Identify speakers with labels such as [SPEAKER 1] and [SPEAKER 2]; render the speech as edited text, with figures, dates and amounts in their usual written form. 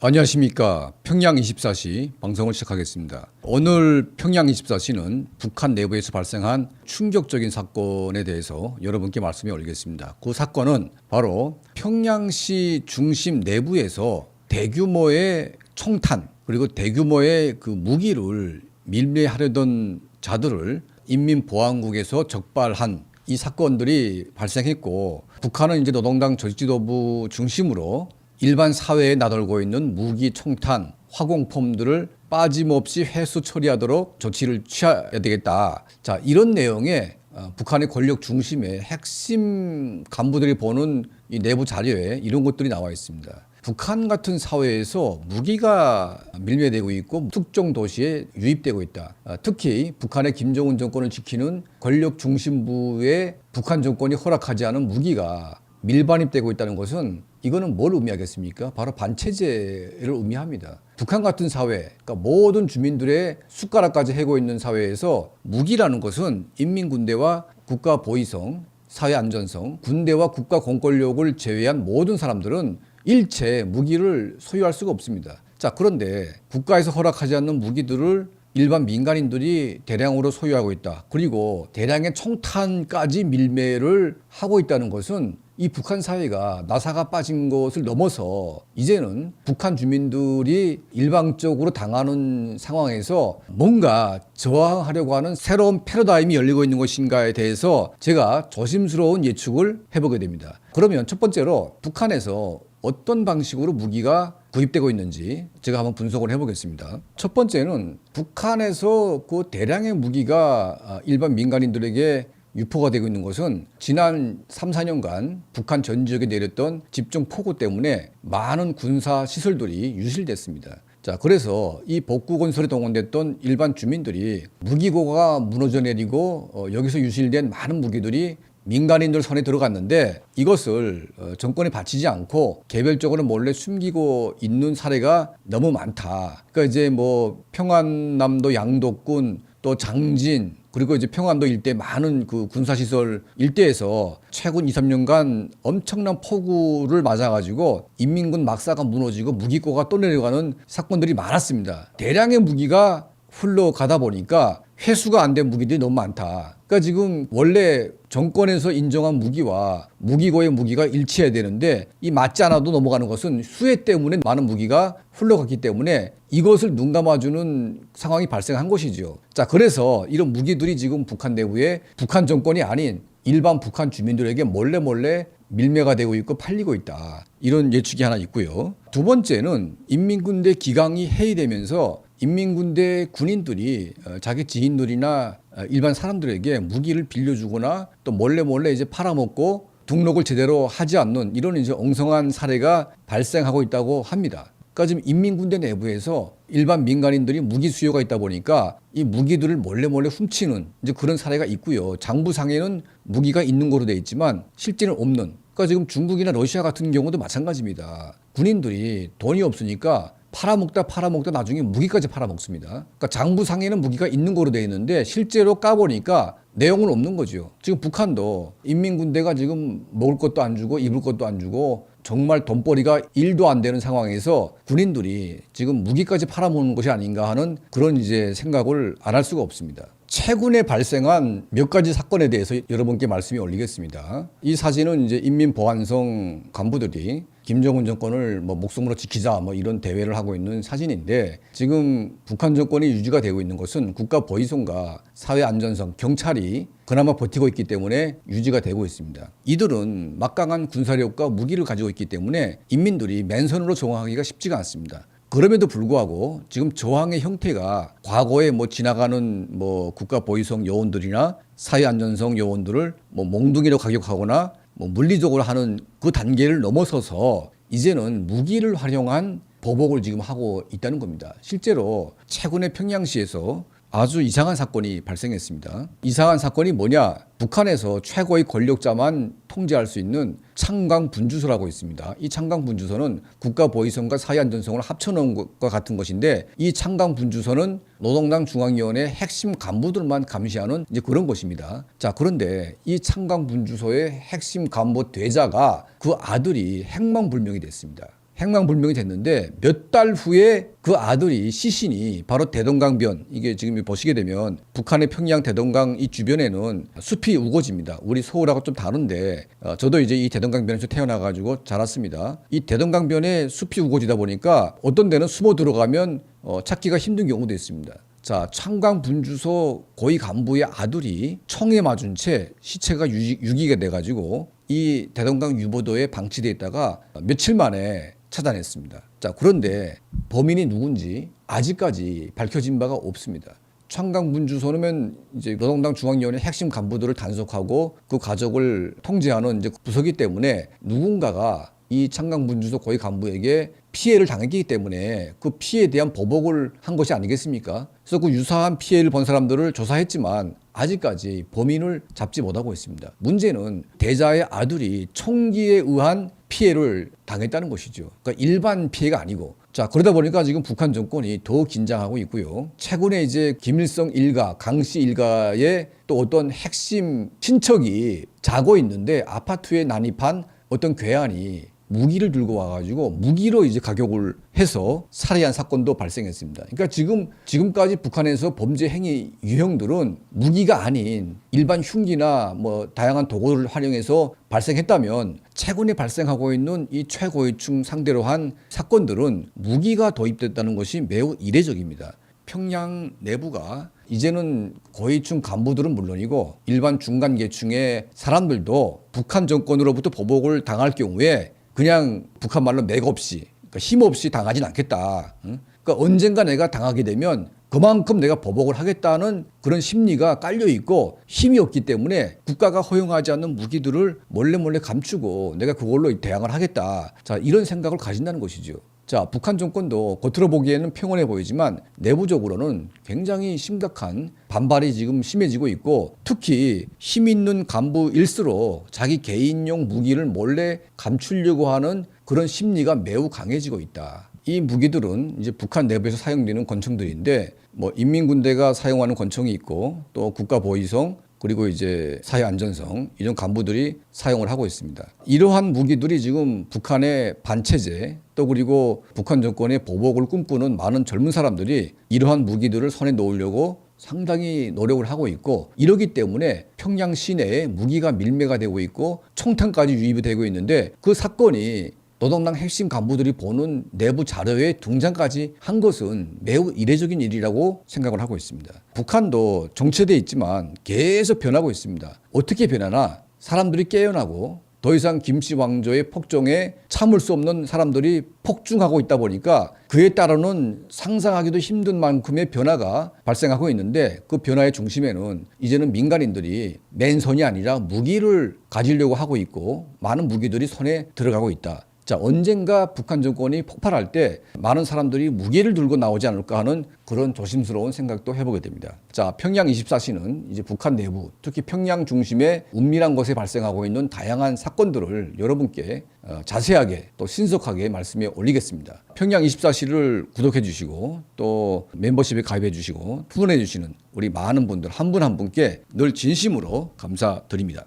[SPEAKER 1] 안녕하십니까. 평양 24시 방송을 시작하겠습니다. 오늘 평양 24시는 북한 내부에서 발생한 충격적인 사건에 대해서 여러분께 말씀을 올리겠습니다. 그 사건은 바로 평양시 중심 내부에서 대규모의 총탄 그리고 대규모의 그 무기를 밀매하려던 자들을 인민보안국에서 적발한 이 사건들이 발생했고, 북한은 이제 노동당 조직지도부 중심으로 일반 사회에 나돌고 있는 무기, 총탄, 화공품들을 빠짐없이 회수 처리하도록 조치를 취해야 되겠다. 자, 이런 내용의 북한의 권력 중심의 핵심 간부들이 보는 이 내부 자료에 이런 것들이 나와 있습니다. 북한 같은 사회에서 무기가 밀매되고 있고 특정 도시에 유입되고 있다. 특히 북한의 김정은 정권을 지키는 권력 중심부의 북한 정권이 허락하지 않은 무기가 밀반입되고 있다는 것은 이거는 뭘 의미하겠습니까? 바로 반체제를 의미합니다. 북한 같은 사회, 그러니까 모든 주민들의 숟가락까지 해고 있는 사회에서 무기라는 것은 인민군대와 국가보위성, 사회안전성, 군대와 국가 공권력을 제외한 모든 사람들은 일체 무기를 소유할 수가 없습니다. 자, 그런데 국가에서 허락하지 않는 무기들을 일반 민간인들이 대량으로 소유하고 있다. 그리고 대량의 총탄까지 밀매를 하고 있다는 것은 이 북한 사회가 나사가 빠진 것을 넘어서 이제는 북한 주민들이 일방적으로 당하는 상황에서 뭔가 저항하려고 하는 새로운 패러다임이 열리고 있는 것인가에 대해서 제가 조심스러운 예측을 해보게 됩니다. 그러면 첫 번째로 북한에서 어떤 방식으로 무기가 구입되고 있는지 제가 한번 분석을 해보겠습니다. 첫 번째는 북한에서 그 대량의 무기가 일반 민간인들에게 유포가 되고 있는 것은 지난 3, 4년간 북한 전 지역에 내렸던 집중 폭우 때문에 많은 군사 시설들이 유실됐습니다. 자, 그래서 이 복구 건설에 동원됐던 일반 주민들이 무기고가 무너져 내리고 여기서 유실된 많은 무기들이 민간인들 손에 들어갔는데 이것을 정권에 바치지 않고 개별적으로 몰래 숨기고 있는 사례가 너무 많다. 그러니까 이제 뭐 평안남도 양덕군 또 장진 그리고 이제 평안도 일대 많은 그 군사시설 일대에서 최근 2, 3년간 엄청난 폭우를 맞아가지고 인민군 막사가 무너지고 무기고가 또 내려가는 사건들이 많았습니다. 대량의 무기가 흘러가다 보니까 회수가 안 된 무기들이 너무 많다. 그러니까 지금 원래 정권에서 인정한 무기와 무기고의 무기가 일치해야 되는데 이 맞지 않아도 넘어가는 것은 수해 때문에 많은 무기가 흘러갔기 때문에 이것을 눈감아주는 상황이 발생한 것이죠. 자, 그래서 이런 무기들이 지금 북한 내부에 북한 정권이 아닌 일반 북한 주민들에게 몰래 밀매가 되고 있고 팔리고 있다. 이런 예측이 하나 있고요. 두 번째는 인민군대 기강이 해이되면서 인민군대 군인들이 자기 지인들이나 일반 사람들에게 무기를 빌려주거나 또 몰래 이제 팔아먹고 등록을 제대로 하지 않는 이런 이제 엉성한 사례가 발생하고 있다고 합니다. 그러니까 지금 인민군대 내부에서 일반 민간인들이 무기 수요가 있다 보니까 이 무기들을 몰래 훔치는 이제 그런 사례가 있고요. 장부상에는 무기가 있는 거로 돼 있지만 실제는 없는. 그러니까 지금 중국이나 러시아 같은 경우도 마찬가지입니다. 군인들이 돈이 없으니까 팔아먹다 나중에 무기까지 팔아먹습니다. 그러니까 장부상에는 무기가 있는 거로 되어 있는데 실제로 까보니까 내용은 없는 거죠. 지금 북한도 인민군대가 지금 먹을 것도 안 주고 입을 것도 안 주고 정말 돈벌이가 1도 안 되는 상황에서 군인들이 지금 무기까지 팔아먹는 것이 아닌가 하는 그런 이제 생각을 안 할 수가 없습니다. 최근에 발생한 몇 가지 사건에 대해서 여러분께 말씀이 올리겠습니다. 이 사진은 이제 인민보안성 간부들이 김정은 정권을 목숨으로 지키자 이런 대회를 하고 있는 사진인데, 지금 북한 정권이 유지가 되고 있는 것은 국가보위성과 사회안전성, 경찰이 그나마 버티고 있기 때문에 유지가 되고 있습니다. 이들은 막강한 군사력과 무기를 가지고 있기 때문에 인민들이 맨손으로 저항하기가 쉽지가 않습니다. 그럼에도 불구하고 지금 저항의 형태가 과거에 지나가는 국가보위성 요원들이나 사회안전성 요원들을 몽둥이로 가격하거나 물리적으로 하는 그 단계를 넘어서서 이제는 무기를 활용한 보복을 지금 하고 있다는 겁니다. 실제로 최근에 평양시에서 아주 이상한 사건이 발생했습니다. 이상한 사건이 뭐냐? 북한에서 최고의 권력자만 통제할 수 있는 창강분주소라고 있습니다. 이 창강분주소는 국가보위성과 사회안전성을 합쳐놓은 것과 같은 것인데, 이 창강분주소는 노동당 중앙위원회 핵심 간부들만 감시하는 이제 그런 것입니다. 자, 그런데 이 창강분주소의 핵심 간부 대자가 그 아들이 행방불명이 됐습니다. 행방불명이 됐는데 몇 달 후에 그 아들이 시신이 바로 대동강변, 이게 지금 보시게 되면 북한의 평양 대동강 이 주변에는 숲이 우거집니다. 우리 서울하고 좀 다른데 저도 이제 이 대동강변에서 태어나가지고 자랐습니다. 이 대동강변에 숲이 우거지다 보니까 어떤 데는 숨어 들어가면 찾기가 힘든 경우도 있습니다. 자, 창광분주소 고위 간부의 아들이 총에 맞은 채 시체가 유기가 돼가지고 이 대동강 유보도에 방치돼 있다가 며칠 만에 찾아냈습니다. 자, 그런데 범인이 누군지 아직까지 밝혀진 바가 없습니다. 창광분주소는 이제 노동당 중앙위원회 핵심 간부들을 단속하고 그 가족을 통제하는 이제 부서기 때문에 누군가가 이 창광분주소 고위 간부에게 피해를 당했기 때문에 그 피해에 대한 보복을 한 것이 아니겠습니까? 그래서 그 유사한 피해를 본 사람들을 조사했지만 아직까지 범인을 잡지 못하고 있습니다. 문제는 대자의 아들이 총기에 의한 피해를 당했다는 것이죠. 그러니까 일반 피해가 아니고. 자, 그러다 보니까 지금 북한 정권이 더 긴장하고 있고요. 최근에 이제 김일성 일가, 강씨 일가의 또 어떤 핵심 친척이 자고 있는데 아파트에 난입한 어떤 괴한이 무기를 들고 와가지고 무기로 이제 가격을 해서 살해한 사건도 발생했습니다. 그러니까 지금까지 북한에서 범죄 행위 유형들은 무기가 아닌 일반 흉기나 뭐 다양한 도구를 활용해서 발생했다면 최근에 발생하고 있는 이 최고위층 상대로 한 사건들은 무기가 도입됐다는 것이 매우 이례적입니다. 평양 내부가 이제는 고위층 간부들은 물론이고 일반 중간 계층의 사람들도 북한 정권으로부터 보복을 당할 경우에 그냥 북한 말로 맥없이, 그러니까 힘없이 당하진 않겠다. 그러니까 언젠가 내가 당하게 되면 그만큼 내가 보복을 하겠다는 그런 심리가 깔려 있고 힘이 없기 때문에 국가가 허용하지 않는 무기들을 몰래 감추고 내가 그걸로 대항을 하겠다. 자, 이런 생각을 가진다는 것이죠. 자, 북한 정권도 겉으로 보기에는 평온해 보이지만 내부적으로는 굉장히 심각한 반발이 지금 심해지고 있고 특히 힘 있는 간부일수록 자기 개인용 무기를 몰래 감추려고 하는 그런 심리가 매우 강해지고 있다. 이 무기들은 이제 북한 내부에서 사용되는 권총들인데 뭐 인민군대가 사용하는 권총이 있고 또 국가보위성 그리고 이제 사회안전성 이런 간부들이 사용을 하고 있습니다. 이러한 무기들이 지금 북한의 반체제 또 그리고 북한 정권의 보복을 꿈꾸는 많은 젊은 사람들이 이러한 무기들을 손에 놓으려고 상당히 노력을 하고 있고 이러기 때문에 평양 시내에 무기가 밀매가 되고 있고 총탄까지 유입이 되고 있는데 그 사건이 노동당 핵심 간부들이 보는 내부 자료에 등장까지 한 것은 매우 이례적인 일이라고 생각을 하고 있습니다. 북한도 정체되어 있지만 계속 변하고 있습니다. 어떻게 변하나 사람들이 깨어나고 더 이상 김씨 왕조의 폭정에 참을 수 없는 사람들이 폭증하고 있다 보니까 그에 따르는 상상하기도 힘든 만큼의 변화가 발생하고 있는데 그 변화의 중심에는 이제는 민간인들이 맨손이 아니라 무기를 가지려고 하고 있고 많은 무기들이 손에 들어가고 있다. 자, 언젠가 북한 정권이 폭발할 때 많은 사람들이 무기를 들고 나오지 않을까 하는 그런 조심스러운 생각도 해보게 됩니다. 자, 평양 24시는 이제 북한 내부, 특히 평양 중심의 은밀한 곳에 발생하고 있는 다양한 사건들을 여러분께 자세하게 또 신속하게 말씀해 올리겠습니다. 평양 24시를 구독해 주시고 또 멤버십에 가입해 주시고 후원해 주시는 우리 많은 분들 한 분 한 분께 늘 진심으로 감사드립니다.